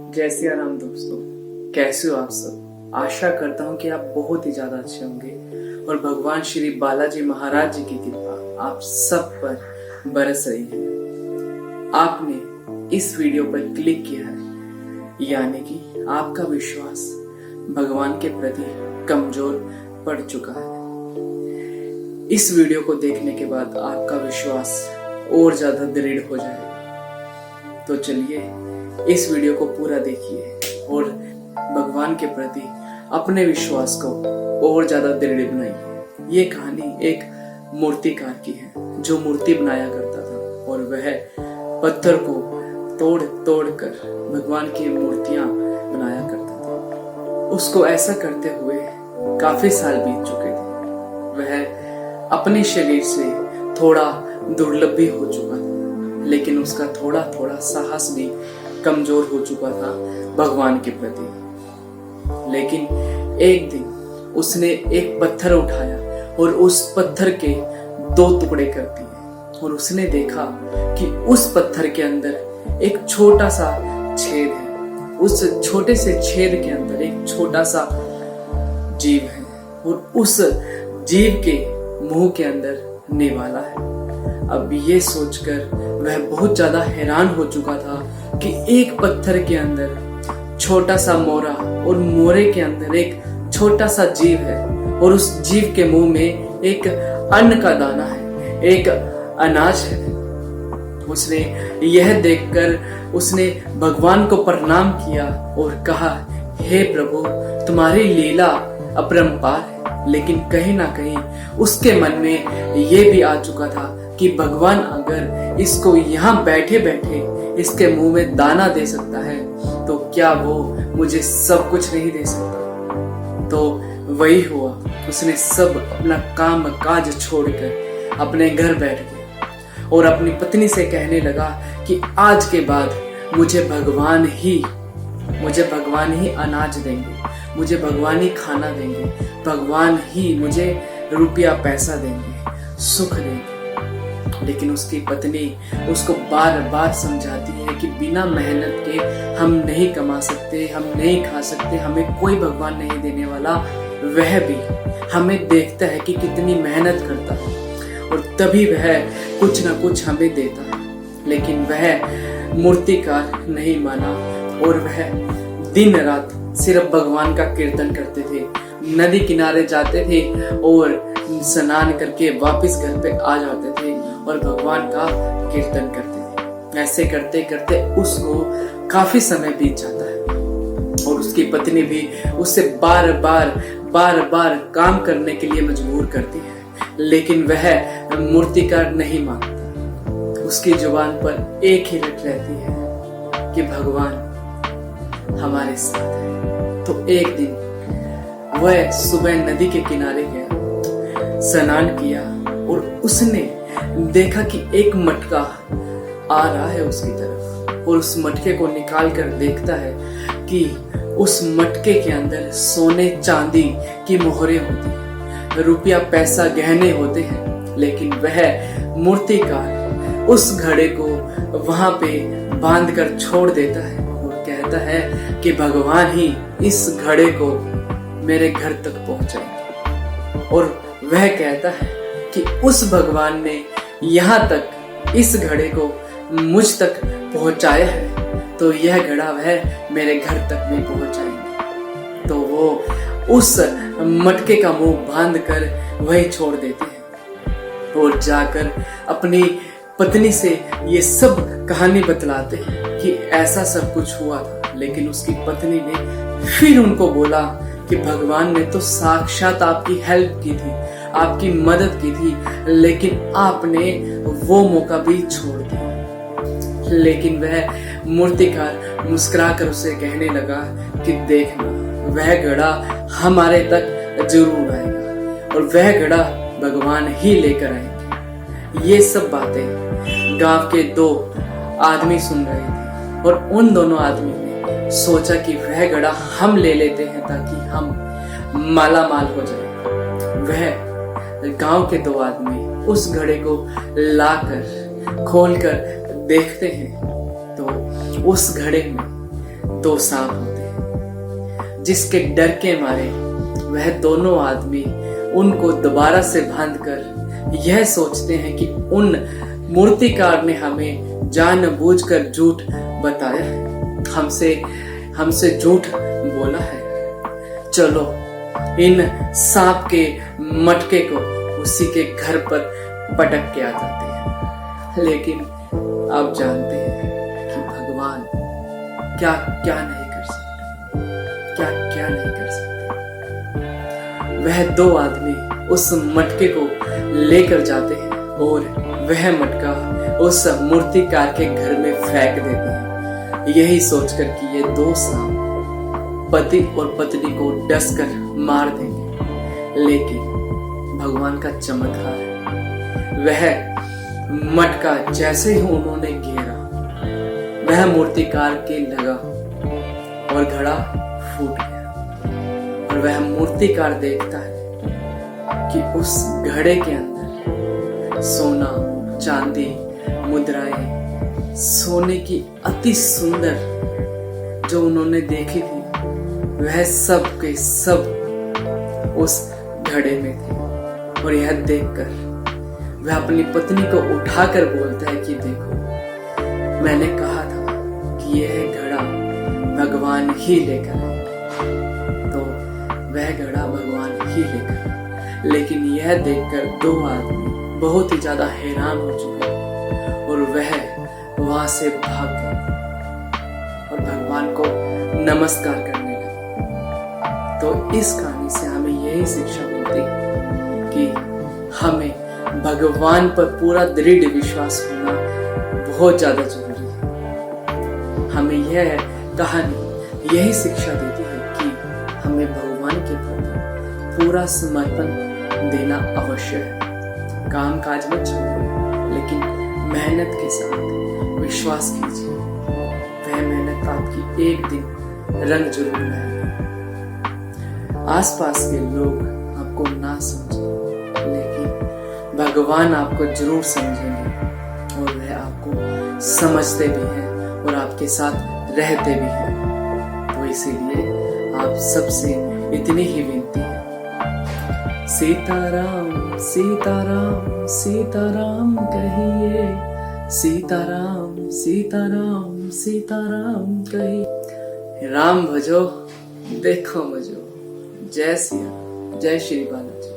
जय सिया राम दोस्तों, कैसे हो आप सब। आशा करता हूँ कि आप बहुत ही ज्यादा अच्छे होंगे और भगवान श्री बालाजी महाराज जी की कृपा आप सब पर बरस रही है। आपने इस वीडियो पर क्लिक किया है, यानी कि आपका विश्वास भगवान के प्रति कमजोर पड़ चुका है। इस वीडियो को देखने के बाद आपका विश्वास और ज्यादा दृढ़ हो जाएगा। तो चलिए इस वीडियो को पूरा देखिए और भगवान के प्रति अपने विश्वास को और ज्यादा दृढ़ बनाइए। ये कहानी एक मूर्तिकार की है जो मूर्ति बनाया करता था और वह पत्थर को तोड़ तोड़ कर भगवान की मूर्तियां बनाया करता था। उसको ऐसा करते हुए काफी साल बीत चुके थे। वह अपने शरीर से थोड़ा दुर्लभ भी हो चुका था, लेकिन उसका थोड़ा थोड़ा साहस भी कमजोर हो चुका था भगवान के प्रति। लेकिन एक दिन उसने एक पत्थर उठाया और उस पत्थर के 2 टुकड़े कर दिए और उसने देखा कि उस पत्थर के अंदर एक छोटा सा छेद है। उस छोटे से छेद के अंदर एक छोटा सा जीव है और उस जीव के मुंह के अंदर निवाला है। अब ये सोचकर वह बहुत ज्यादा हैरान हो चुका था कि एक पत्थर के अंदर छोटा सा मोरा और मोरे के अंदर एक छोटा सा जीव है और उस जीव के मुंह में एक अन्न का दाना है, एक अनाज है। उसने यह देखकर उसने भगवान को प्रणाम किया और कहा, हे प्रभु, तुम्हारी लीला अपरंपार है। लेकिन कहीं ना कहीं उसके मन में ये भी आ चुका था कि भगवान अगर इसको यहाँ बैठे बैठे इसके मुंह में दाना दे सकता है तो क्या वो मुझे सब कुछ नहीं दे सकता। तो वही हुआ, उसने सब अपना काम काज छोड़कर अपने घर बैठ गया और अपनी पत्नी से कहने लगा कि आज के बाद मुझे भगवान ही अनाज देंगे, मुझे भगवान ही खाना देंगे, भगवान ही मुझे रुपया पैसा देंगे, सुख देंगे। लेकिन उसकी पत्नी उसको बार बार समझाती है कि बिना मेहनत के हम नहीं कमा सकते, हम नहीं खा सकते, हमें कोई भगवान नहीं देने वाला। वह भी हमें देखता है कि कितनी मेहनत करता है और तभी वह कुछ ना कुछ हमें देता है। लेकिन वह मूर्तिकार नहीं माना और वह दिन रात सिर्फ भगवान का कीर्तन करते थे, नदी किनारे जाते थे और स्नान करके वापस घर पे आ जाते थे और भगवान का कीर्तन करते थे। ऐसे करते करते उसको काफी समय बीत जाता है और उसकी पत्नी भी उससे बार बार काम करने के लिए मजबूर करती है, लेकिन वह मूर्तिकार नहीं मानता। उसकी जुबान पर एक ही रट रहती है कि भगवान हमारे साथ है। तो एक दिन वह सुबह नदी के किनारे गया, स्नान किया और उसने देखा कि एक मटका आ रहा है उसकी तरफ और उस मटके को निकाल कर देखता है कि उस मटके के अंदर सोने चांदी की मोहरें होती हैं, रुपया पैसा गहने होते हैं। लेकिन वह मूर्तिकार उस घड़े को वहां पे बांध कर छोड़ देता है और कहता है कि भगवान ही इस घड़े को मेरे घर तक पहुंचाएंगे। और वह कहता है कि उस भगवान ने यहाँ तक इस घड़े को मुझ तक पहुंचाया है तो यह घड़ा वह मेरे घर तक भी पहुंचाएंगे। तो वो उस मटके का मुंह बांध कर वही छोड़ देते हैं और जाकर अपनी पत्नी से ये सब कहानी बतलाते हैं कि ऐसा सब कुछ हुआ था। लेकिन उसकी पत्नी ने फिर उनको बोला कि भगवान ने तो साक्षात आपकी हेल्प की थी, आपकी मदद की थी, लेकिन आपने वो मौका भी छोड़ दिया। लेकिन वह मूर्तिकार मुस्कुराकर उसे कहने लगा कि देखना, वह घड़ा हमारे तक जरूर आएगा और वह घड़ा भगवान ही लेकर आएंगे। ये सब बातें गांव के 2 आदमी सुन रहे थे और उन दोनों आदमी ने सोचा कि वह घड़ा हम ले लेते हैं ताकि हम माला माल हो जाए। वह गांव के 2 आदमी उस घड़े को लाकर खोलकर देखते हैं तो उस घड़े में दो सांप होते हैं, जिसके डर के मारे वह दोनों आदमी उनको दोबारा से बांधकर यह सोचते हैं कि उन मूर्तिकार ने हमें जानबूझकर झूठ बताया है, हमसे झूठ बोला है। चलो इन सांप के मटके को उसी के घर पर पटक के आ जाते हैं। लेकिन आप जानते हैं कि भगवान क्या क्या नहीं कर सकते, क्या क्या नहीं कर सकते। वह दो आदमी उस मटके को लेकर जाते हैं और वह मटका उस मूर्तिकार के घर में फेंक देते हैं, यही सोचकर कि ये दो सांप पति और पत्नी को डसकर मार देंगे। लेकिन भगवान का चमत्कार है, वह मटका जैसे ही उन्होंने घेरा वह मूर्तिकार के लगा और घड़ा फूट गया। और वह मूर्तिकार देखता है कि उस घड़े के अंदर सोना, चांदी, मुद्राएं, सोने की अति सुंदर जो उन्होंने देखी थी वह सब के सब उस घड़े में थे। और यह देखकर वह अपनी पत्नी को उठाकर बोलता है कि देखो, मैंने कहा था कि यह घड़ा भगवान ही लेकर आए, तो वह घड़ा भगवान ही लेकर आए। लेकिन यह देखकर दो आदमी बहुत ही ज्यादा हैरान हो चुके और वह वहां से भाग गए और भगवान को नमस्कार करने लगे। तो इस कहानी से हमें यही शिक्षा मिलती है कि हमें भगवान पर पूरा दृढ़ विश्वास होना बहुत ज्यादा जरूरी है। हमें यह कहानी यही शिक्षा देती है कि हमें भगवान के प्रति पूरा समर्पण देना आवश्यक है। काम काज मत छोड़िए, लेकिन मेहनत के साथ विश्वास कीजिए, वह मेहनत आपकी एक दिन रंग जरूर लाएगी। आसपास के लोग आपको ना समझें, लेकिन भगवान आपको जरूर समझेंगे और वह आपको समझते भी हैं और आपके साथ रहते भी हैं। तो इसीलिए आप सबसे इतनी ही विनती है, सीताराम सीताराम सीताराम कहिए, सीताराम सीताराम सीताराम कहिए। राम भजो देखो मजो। जय सिया, जय श्री बालाजी।